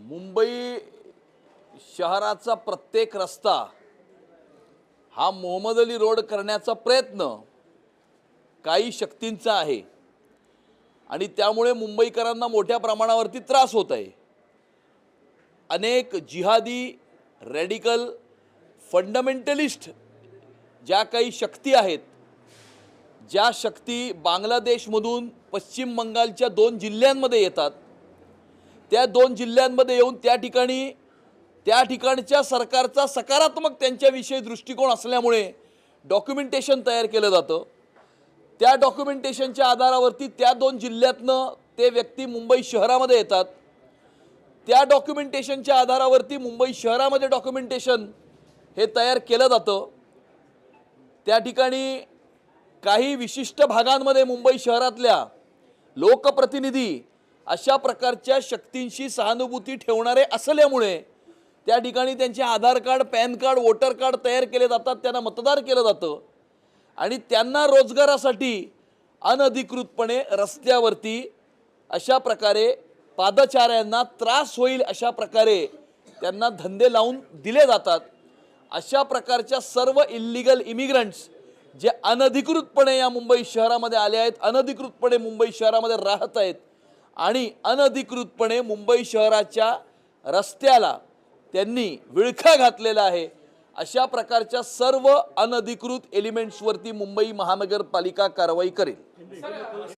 मुंबई शहराचा प्रत्येक रस्ता हा मोहम्मद अली रोड करण्याचा प्रयत्न काही शक्तींचा आहे आणि त्यामुळे मुंबईकरांना मोठ्या प्रमाणावरती त्रास होत आहे। अनेक जिहादी रॅडिकल फंडामेंटलिस्ट ज्या काही शक्ती आहेत, ज्या शक्ती बांगलादेशमधून पश्चिम बंगालच्या 2 जिल्ह्यांमध्ये येतात, त्या 2 जिल्ह्यांमध्ये येऊन त्या ठिकाणच्या सरकारचा सकारात्मक त्यांच्याविषयी दृष्टिकोन असल्यामुळे डॉक्युमेंटेशन तयार केलं जातं। त्या डॉक्युमेंटेशनच्या आधारावरती त्या 2 जिल्ह्यातनं ते व्यक्ती मुंबई शहरामध्ये येतात। त्या डॉक्युमेंटेशनच्या आधारावरती मुंबई शहरामध्ये डॉक्युमेंटेशन हे तयार केलं जातं। त्या ठिकाणी काही विशिष्ट भागांमध्ये मुंबई शहरातल्या लोकप्रतिनिधी अशा प्रकारच्या शक्तींशी सहानुभूती ठेवणारे असल्यामुळे त्या ठिकाणी त्यांचे Aadhaar card, PAN card, voter card तयार केले जातात, त्यांना मतदार केलं जातं आणि त्यांना रोजगारासाठी अनधिकृतपणे रस्त्यावरती अशा प्रकारे पादचाऱ्यांना त्रास होईल अशा प्रकारे त्यांना धंदे लावून दिले जातात। अशा प्रकारच्या सर्व इल्लीगल इमिग्रंट्स जे अनधिकृतपणे या मुंबई शहरामध्ये आले आहेत, अनधिकृतपणे मुंबई शहरामध्ये राहत आहेत आणि अनधिकृतपणे मुंबई शहराच्या रस्त्याला त्यांनी विळखा घातलेला आहे, अशा प्रकारच्या सर्व अनधिकृत एलिमेंट्सवरती मुंबई महानगरपालिका कारवाई करेल।